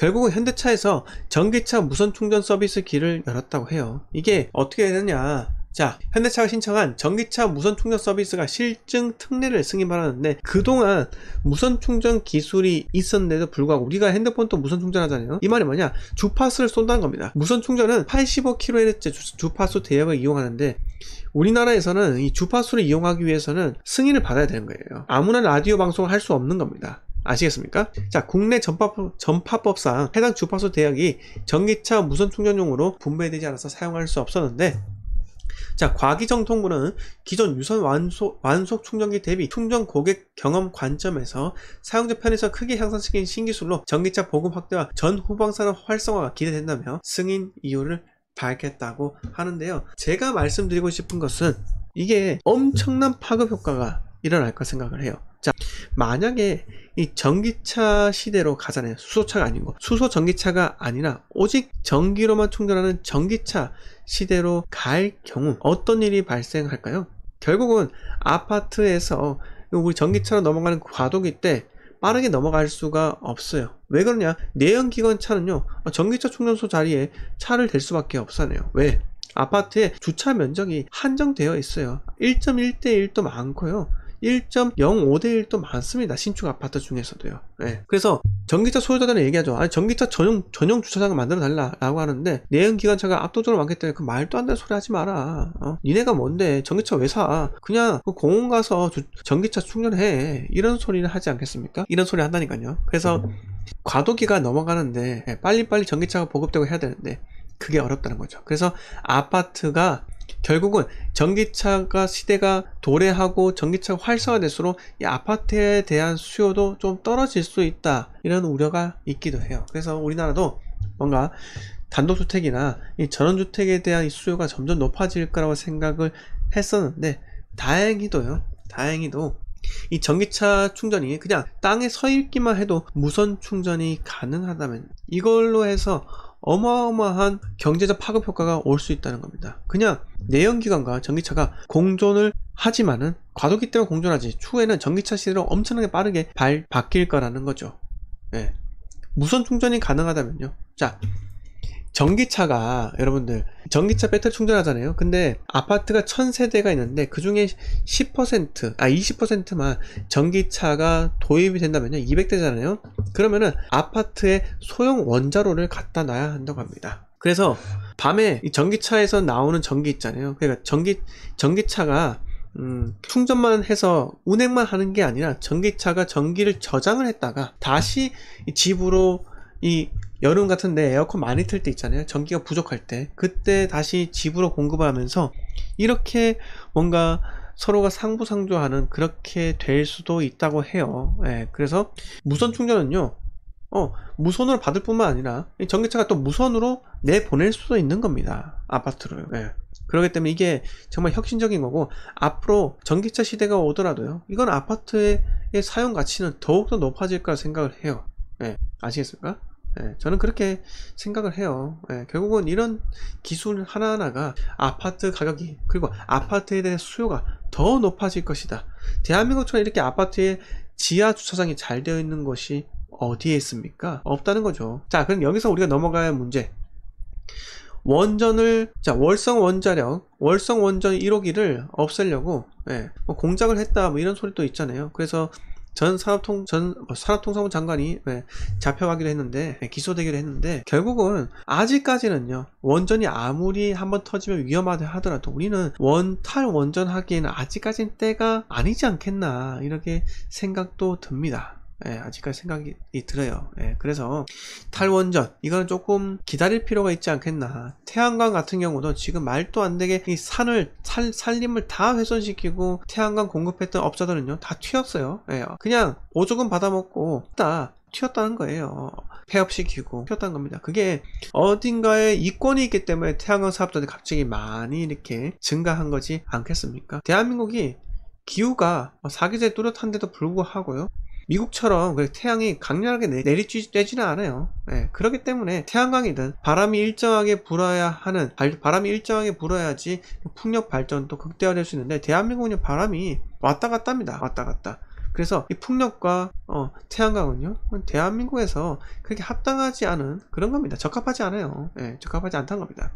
결국은 현대차에서 전기차 무선 충전 서비스 길을 열었다고 해요. 이게 어떻게 되느냐, 자, 현대차가 신청한 전기차 무선 충전 서비스가 실증 특례를 승인받았는데, 그동안 무선 충전 기술이 있었는데도 불구하고 우리가 핸드폰도 무선 충전하잖아요. 이 말이 뭐냐, 주파수를 쏜다는 겁니다. 무선 충전은 85kHz 주파수 대역을 이용하는데, 우리나라에서는 이 주파수를 이용하기 위해서는 승인을 받아야 되는 거예요. 아무나 라디오 방송을 할 수 없는 겁니다. 아시겠습니까? 자, 국내 전파법상 해당 주파수 대역이 전기차 무선 충전용으로 분배되지 않아서 사용할 수 없었는데, 자, 과기정통부는 기존 유선 완속 충전기 대비 충전 고객 경험 관점에서 사용자 편의성 크게 향상시킨 신기술로 전기차 보급 확대와 전 후방산업 활성화가 기대된다며 승인 이유를 밝혔다고 하는데요. 제가 말씀드리고 싶은 것은 이게 엄청난 파급 효과가 일어날 거 생각을 해요. 자, 만약에 이 전기차 시대로 가잖아요. 수소차가 아니고, 수소 전기차가 아니라 오직 전기로만 충전하는 전기차 시대로 갈 경우 어떤 일이 발생할까요? 결국은 아파트에서 우리 전기차로 넘어가는 과도기 때 빠르게 넘어갈 수가 없어요. 왜 그러냐, 내연기관 차는요 전기차 충전소 자리에 차를 댈 수밖에 없잖아요. 왜? 아파트에 주차 면적이 한정되어 있어요. 1.1:1도 많고요, 1.05:1도 많습니다. 신축 아파트 중에서도요. 네. 그래서 전기차 소유자들은 얘기하죠. 아니, 전기차 전용 주차장을 만들어 달라고 하는데 내연기관차가 압도적으로 많기 때문에 그 말도 안 되는 소리 하지 마라. 니네가 뭔데 전기차 왜 사? 그냥 그 공원 가서 전기차 충전해. 이런 소리를 하지 않겠습니까? 이런 소리 한다니까요. 그래서 과도기가 넘어가는데 빨리빨리 전기차가 보급되고 해야 되는데 그게 어렵다는 거죠. 그래서 아파트가 결국은 전기차가 시대가 도래하고 전기차가 활성화될수록 이 아파트에 대한 수요도 좀 떨어질 수 있다, 이런 우려가 있기도 해요. 그래서 우리나라도 뭔가 단독주택이나 이 전원주택에 대한 이 수요가 점점 높아질 거라고 생각을 했었는데, 다행히도 이 전기차 충전이 그냥 땅에 서 있기만 해도 무선 충전이 가능하다면 이걸로 해서 어마어마한 경제적 파급 효과가 올 수 있다는 겁니다. 그냥 내연기관과 전기차가 공존을 하지만은 과도기 때문에 공존하지, 추후에는 전기차 시대로 엄청나게 빠르게 바뀔 거라는 거죠. 네. 무선 충전이 가능하다면요. 자, 전기차가, 여러분들 전기차 배터리 충전하잖아요. 근데 아파트가 1000세대가 있는데 그 중에 20%만 전기차가 도입이 된다면요, 200대잖아요 그러면은 아파트에 소형 원자로를 갖다 놔야 한다고 합니다. 그래서 밤에 이 전기차에서 나오는 전기 있잖아요. 그러니까 전기차가 충전만 해서 운행만 하는 게 아니라 전기차가 전기를 저장을 했다가 다시 집으로, 이 여름 같은데 에어컨 많이 틀 때 있잖아요. 전기가 부족할 때, 그때 다시 집으로 공급을 하면서 이렇게 뭔가 서로가 상부상조하는, 그렇게 될 수도 있다고 해요. 예, 그래서 무선 충전은요 무선으로 받을 뿐만 아니라 이 전기차가 또 무선으로 내보낼 수도 있는 겁니다, 아파트로요. 예. 그렇기 때문에 이게 정말 혁신적인 거고, 앞으로 전기차 시대가 오더라도요, 이건 아파트의 사용 가치는 더욱더 높아질 거라 생각을 해요. 예, 아시겠습니까? 예, 저는 그렇게 생각을 해요. 예, 결국은 이런 기술 하나하나가 아파트 가격이, 그리고 아파트에 대한 수요가 더 높아질 것이다. 대한민국처럼 이렇게 아파트에 지하 주차장이 잘 되어 있는 곳이 어디에 있습니까? 없다는 거죠. 자, 그럼 여기서 우리가 넘어가야 할 문제, 원전을, 자, 월성 원전 1호기를 없애려고 뭐 공작을 했다, 뭐 이런 소리도 있잖아요. 그래서 전 산업통상부 장관이 잡혀가기로 했는데, 기소되기로 했는데, 결국은 아직까지는요, 원전이 아무리 한번 터지면 위험하다 하더라도 우리는 탈원전 하기에는 아직까지는 때가 아니지 않겠나, 이렇게 생각도 듭니다. 아직까지 생각이 들어요. 그래서 탈원전, 이거는 조금 기다릴 필요가 있지 않겠나. 태양광 같은 경우도 지금 말도 안 되게 이 산림을 다 훼손시키고 태양광 공급했던 업자들은요 다 튀었어요. 그냥 보조금 받아먹고 다 튀었다는 거예요. 폐업시키고 튀었다는 겁니다. 그게 어딘가에 이권이 있기 때문에 태양광 사업자들이 갑자기 많이 이렇게 증가한 거지 않겠습니까? 대한민국이 기후가 사계절 뚜렷한데도 불구하고요, 미국처럼 태양이 강렬하게 내리쬐지는 않아요. 그렇기 때문에 태양광이든 바람이 일정하게 불어야지 풍력 발전도 극대화될 수 있는데, 대한민국은 바람이 왔다 갔다 합니다. 왔다 갔다. 그래서 이 풍력과 태양광은요, 대한민국에서 그렇게 합당하지 않은 그런 겁니다. 적합하지 않아요. 예, 적합하지 않다는 겁니다.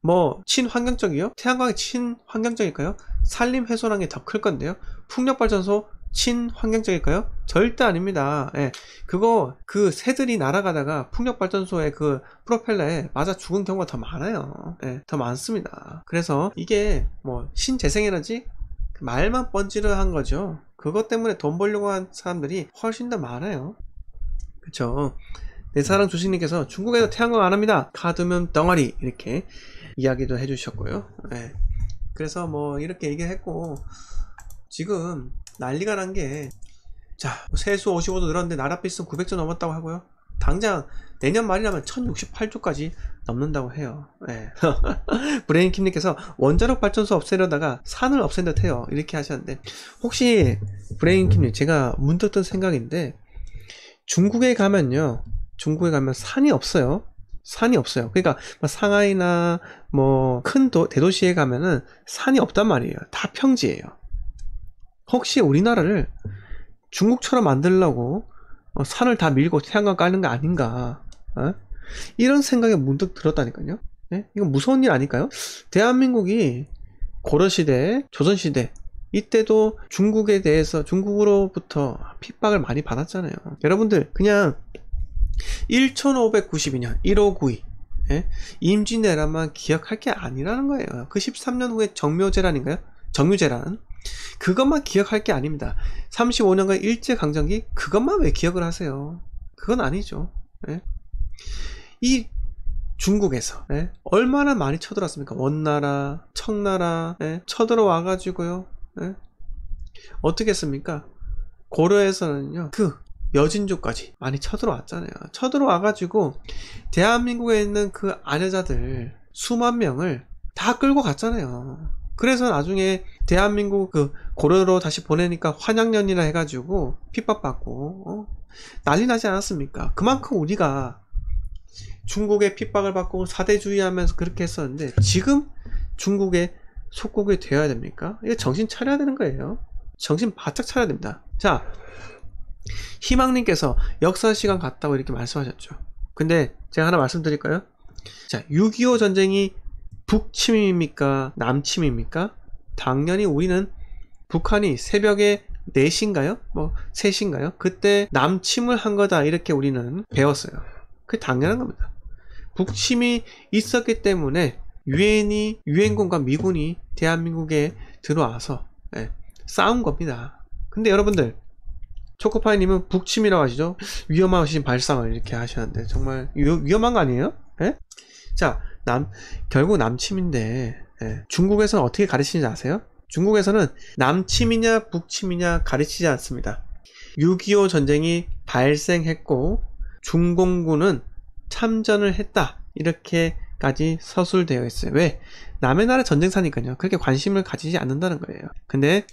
뭐 친환경적이요? 태양광이 친환경적일까요? 산림 훼손한 게 더 클 건데요. 풍력발전소 친환경적일까요? 절대 아닙니다. 예, 그거 그 새들이 날아가다가 풍력발전소의 그 프로펠러에 맞아 죽은 경우가 더 많아요. 예, 더 많습니다. 그래서 이게 뭐 신재생에너지 말만 번지르한 거죠. 그것 때문에 돈 벌려고 한 사람들이 훨씬 더 많아요. 그쵸? 내 사랑 조식님께서 중국에서 태양광 안 합니다. 카드뮴 덩어리 이렇게 이야기도 해주셨고요. 네. 그래서 뭐 이렇게 얘기했고, 지금 난리가 난 게, 자, 세수 55도 늘었는데 나라 빚은 900조 넘었다고 하고요. 당장 내년 말이라면 1068조까지 넘는다고 해요. 네. 브레인킴님께서 원자력 발전소 없애려다가 산을 없앤 듯 해요. 이렇게 하셨는데, 혹시 브레인킴님, 제가 문득 든 생각인데, 중국에 가면 산이 없어요. 산이 없어요. 그러니까 상하이나 뭐 큰 대도시에 가면은 산이 없단 말이에요. 다 평지예요. 혹시 우리나라를 중국처럼 만들려고 산을 다 밀고 태양광 깔는 거 아닌가? 이런 생각이 문득 들었다니까요. 네? 이건 무서운 일 아닐까요? 대한민국이 고려시대, 조선시대 이때도 중국에 대해서 중국으로부터 핍박을 많이 받았잖아요. 여러분들 그냥 1592년 1592 예? 임진왜란만 기억할 게 아니라는 거예요. 그 13년 후에 정묘제란인가요? 정유제란 그것만 기억할 게 아닙니다. 35년간 일제강점기 그것만 왜 기억을 하세요? 그건 아니죠. 예? 이 중국에서 얼마나 많이 쳐들어왔습니까? 원나라, 청나라 쳐들어와 가지고요. 어떻게 했습니까? 고려에서는요 그 여진족까지 많이 쳐들어왔잖아요. 쳐들어와 가지고 대한민국에 있는 그 아녀자들 수만 명을 다 끌고 갔잖아요. 그래서 나중에 대한민국 그 고려로 다시 보내니까 환양년이라 해가지고 핍박받고 난리 나지 않았습니까? 그만큼 우리가 중국의 핍박을 받고 사대주의하면서 그렇게 했었는데 지금 중국의 속국이 되어야 됩니까? 이거 정신 차려야 되는 거예요. 정신 바짝 차려야 됩니다. 자, 희망님께서 역사시간 같다고 이렇게 말씀하셨죠. 근데 제가 하나 말씀드릴까요? 자, 6.25 전쟁이 북침입니까? 남침입니까? 당연히 우리는 북한이 새벽에 4시인가요? 뭐 3시인가요? 그때 남침을 한 거다 이렇게 우리는 배웠어요. 그게 당연한 겁니다. 북침이 있었기 때문에 유엔군과 미군이 대한민국에 들어와서 싸운 겁니다. 근데 여러분들 초코파이님은 북침이라고 하시죠? 위험하신 발상을 이렇게 하시는데 정말 위험한 거 아니에요? 자, 결국 남침인데 중국에서는 어떻게 가르치는지 아세요? 중국에서는 남침이냐 북침이냐 가르치지 않습니다. 6.25 전쟁이 발생했고 중공군은 참전을 했다 이렇게까지 서술되어 있어요. 왜? 남의 나라 전쟁사니까요. 그렇게 관심을 가지지 않는다는 거예요. 근데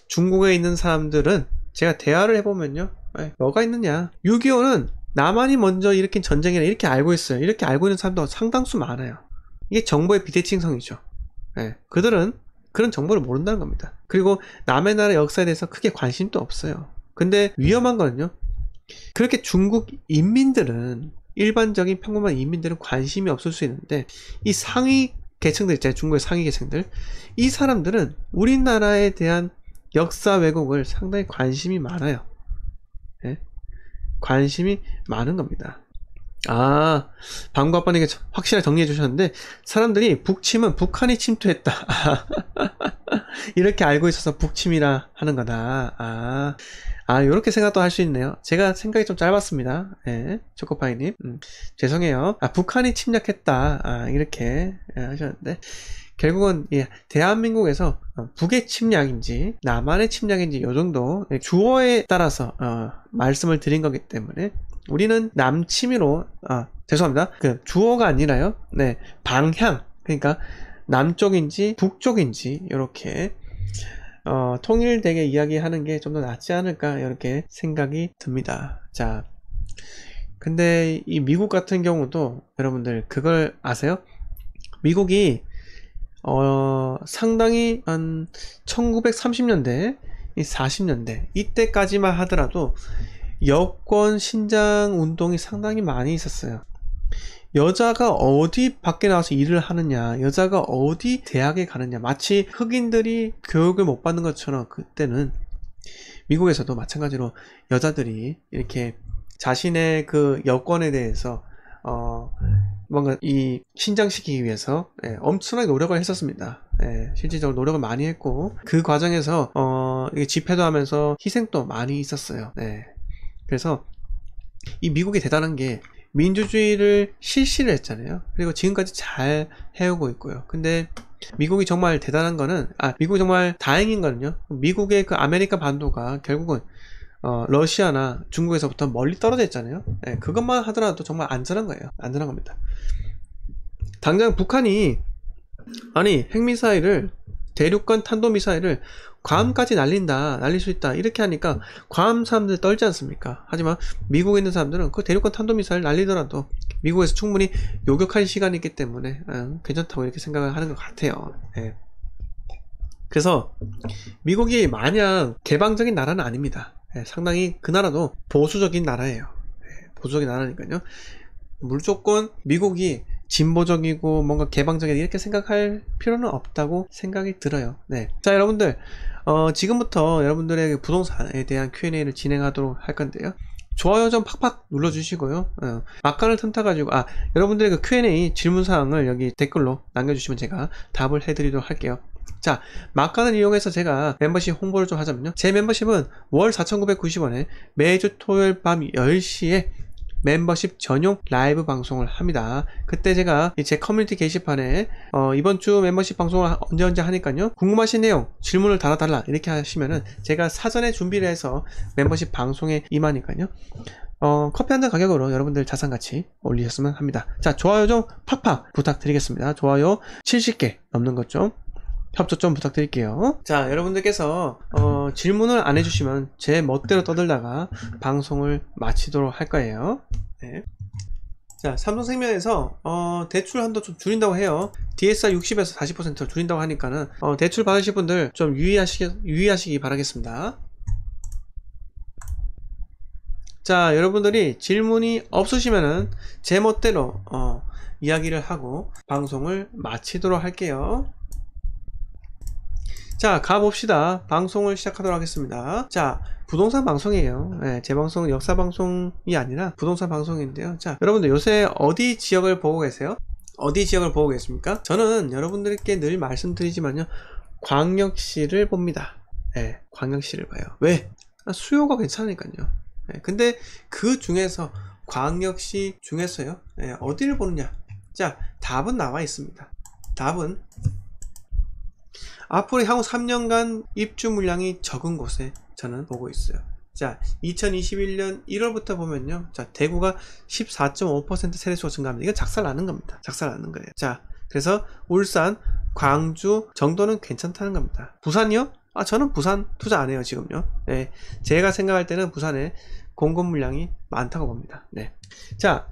중국에 있는 사람들은 제가 대화를 해보면요 뭐가 있느냐 6.25는 남한이 먼저 일으킨 전쟁이라 이렇게 알고 있어요. 이렇게 알고 있는 사람도 상당수 많아요. 이게 정보의 비대칭성이죠. 그들은 그런 정보를 모른다는 겁니다. 그리고 남의 나라 역사에 대해서 크게 관심도 없어요. 근데 위험한 거는요 그렇게 중국 인민들은 일반적인 평범한 인민들은 관심이 없을 수 있는데 이 상위 계층들 있잖아요. 중국의 상위 계층들 이 사람들은 우리나라에 대한 역사 왜곡을 상당히 관심이 많아요. 관심이 많은 겁니다. 아, 방구 아빠님께 확실하게 정리해 주셨는데 사람들이 북침은 북한이 침투했다 이렇게 알고 있어서 북침이라 하는 거다. 요렇게 생각도 할 수 있네요. 제가 생각이 좀 짧았습니다. 초코파이님 죄송해요. 북한이 침략했다 이렇게 하셨는데 결국은 대한민국에서 북의 침략인지 남한의 침략인지 요정도 주어에 따라서 말씀을 드린 거기 때문에 우리는 남침이로 죄송합니다. 그 주어가 아니라요. 방향 그러니까 남쪽인지 북쪽인지 이렇게 통일되게 이야기하는 게 좀 더 낫지 않을까 이렇게 생각이 듭니다. 자, 근데 이 미국 같은 경우도 여러분들 그걸 아세요? 미국이 상당히 한 1930년대 이 40년대 이때까지만 하더라도 여권 신장 운동이 상당히 많이 있었어요. 여자가 어디 밖에 나와서 일을 하느냐, 여자가 어디 대학에 가느냐, 마치 흑인들이 교육을 못 받는 것처럼 그때는 미국에서도 마찬가지로 여자들이 이렇게 자신의 그 여권에 대해서 뭔가 이 신장시키기 위해서 엄청나게 노력을 했었습니다. 실질적으로 노력을 많이 했고 그 과정에서 이게 집회도 하면서 희생도 많이 있었어요. 그래서 이 미국이 대단한 게 민주주의를 실시를 했잖아요. 그리고 지금까지 잘 해오고 있고요. 근데 미국이 정말 대단한 거는 미국이 정말 다행인 거는요, 미국의 그 아메리카 반도가 결국은 러시아나 중국에서부터 멀리 떨어져 있잖아요. 그것만 하더라도 정말 안전한 거예요. 안전한 겁니다. 당장 북한이 핵미사일을, 대륙간 탄도미사일을 괌까지 날릴 수 있다 이렇게 하니까 괌 사람들 떨지 않습니까? 하지만 미국에 있는 사람들은 그 대륙간 탄도미사일 날리더라도 미국에서 충분히 요격할 시간이 있기 때문에 괜찮다고 이렇게 생각을 하는 것 같아요. 그래서 미국이 마냥 개방적인 나라는 아닙니다. 상당히 그 나라도 보수적인 나라예요. 보수적인 나라니까요. 무조건 미국이 진보적이고 뭔가 개방적이다 이렇게 생각할 필요는 없다고 생각이 들어요. 자, 여러분들 지금부터 여러분들의 부동산에 대한 Q&A를 진행하도록 할 건데요. 좋아요 좀 팍팍 눌러주시고요. 막간을 틈타가지고 여러분들의 그 Q&A 질문사항을 여기 댓글로 남겨주시면 제가 답을 해드리도록 할게요. 자, 막간을 이용해서 제가 멤버십 홍보를 좀 하자면요, 제 멤버십은 월 4,990원에 매주 토요일 밤 10시에 멤버십 전용 라이브 방송을 합니다. 그때 제가 제 커뮤니티 게시판에 이번 주 멤버십 방송을 언제 하니까요, 궁금하신 내용 질문을 달아달라 이렇게 하시면은 제가 사전에 준비를 해서 멤버십 방송에 임하니까요, 커피 한 잔 가격으로 여러분들 자산가치 올리셨으면 합니다. 자, 좋아요 좀 팍팍 부탁드리겠습니다. 좋아요 70개 넘는 것 좀 협조 좀 부탁드릴게요. 자, 여러분들께서 질문을 안 해주시면 제 멋대로 떠들다가 방송을 마치도록 할 거예요. 자, 삼성생명에서 대출 한도 좀 줄인다고 해요. DSR 60에서 40% 줄인다고 하니까는 대출 받으실 분들 좀 유의하시기 바라겠습니다. 자, 여러분들이 질문이 없으시면은 제 멋대로 이야기를 하고 방송을 마치도록 할게요. 자, 가봅시다. 방송을 시작하도록 하겠습니다. 자, 부동산 방송이에요. 제 방송은 역사 방송이 아니라 부동산 방송인데요. 자, 여러분들 요새 어디 지역을 보고 계세요? 어디 지역을 보고 계십니까? 저는 여러분들께 늘 말씀드리지만요, 광역시를 봅니다. 광역시를 봐요. 왜? 수요가 괜찮으니까요. 근데 그 중에서 광역시 중에서요, 어디를 보느냐? 자, 답은 나와 있습니다. 답은 앞으로 향후 3년간 입주 물량이 적은 곳에 저는 보고 있어요. 자, 2021년 1월부터 보면요, 자, 대구가 14.5% 세대수가 증가합니다. 이건 작살나는 겁니다. 작살나는 거예요. 자, 그래서 울산, 광주 정도는 괜찮다는 겁니다. 부산이요? 저는 부산 투자 안 해요, 지금요. 제가 생각할 때는 부산에 공급 물량이 많다고 봅니다. 자,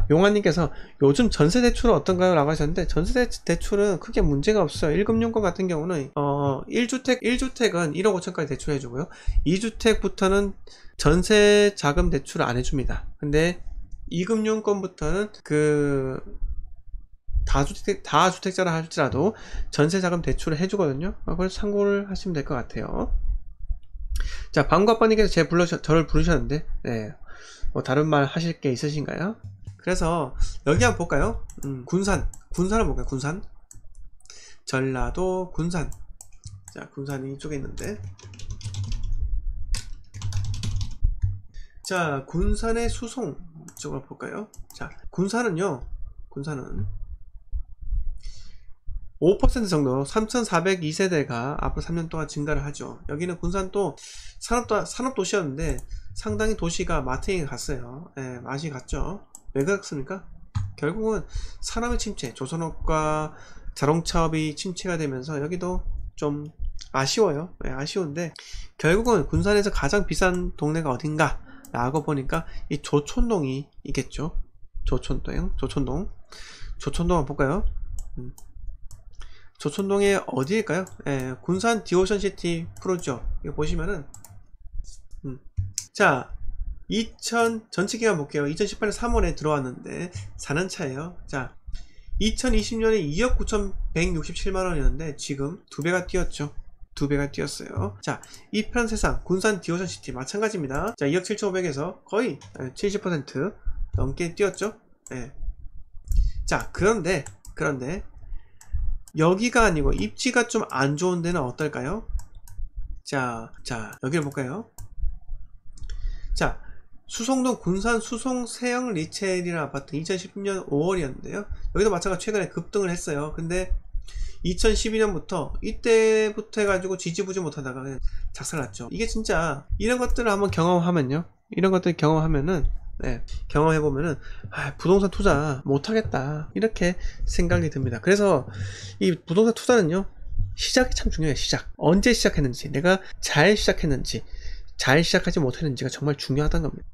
용환님께서 요즘 전세 대출은 어떤가요? 라고 하셨는데, 전세 대출은 크게 문제가 없어요. 1금융권 같은 경우는 1주택은 1억 5천까지 대출해주고요, 2주택부터는 전세 자금 대출을 안 해줍니다. 근데 2금융권부터는 그 다주택자라 할지라도 전세 자금 대출을 해주거든요. 그걸 참고를 하시면 될 것 같아요. 자, 방과빠님께서 저를 부르셨는데, 뭐 다른 말 하실 게 있으신가요? 그래서 여기 한번 볼까요? 군산을 볼까요? 군산, 전라도 군산. 자, 군산이 이쪽에 있는데, 자, 군산의 수송 쪽으로 볼까요? 자, 군산은요, 군산은 5% 정도 3,402세대가 앞으로 3년 동안 증가를 하죠. 여기는 군산도 산업도시였는데 상당히 도시가 마탱이 갔어요. 맛이 갔죠. 왜 그렇습니까? 결국은 산업의 침체, 조선업과 자동차업이 침체가 되면서 여기도 좀 아쉬워요. 아쉬운데 결국은 군산에서 가장 비싼 동네가 어딘가 라고 보니까 이 조촌동이 있겠죠. 조촌동 한번 볼까요? 조촌동에 어디일까요? 예, 군산 디오션시티 프로죠. 이거 보시면은 자, 전체 기간 볼게요. 2018년 3월에 들어왔는데 4년차예요. 자, 2020년에 2억 9,167만원이었는데 지금 2배가 뛰었죠. 2배가 뛰었어요. 자, 이편 세상 군산 디오션시티 마찬가지입니다. 자, 2억 7,500에서 거의 70% 넘게 뛰었죠. 네. 자, 그런데 여기가 아니고 입지가 좀 안 좋은 데는 어떨까요? 자, 여기를 볼까요? 자, 수성동 군산 수송 세영 리첼이라는 아파트 2010년 5월이었는데요. 여기도 마찬가지로 최근에 급등을 했어요. 근데 2012년부터 이때부터 해가지고 지지부지 못하다가 그냥 작살났죠. 이게 진짜 이런 것들을 한번 경험하면요, 이런 것들 경험하면은 경험해보면은 부동산 투자 못하겠다 이렇게 생각이 듭니다. 그래서 이 부동산 투자는요, 시작이 참 중요해요. 시작, 언제 시작했는지, 내가 잘 시작했는지 잘 시작하지 못했는지가 정말 중요하다는 겁니다.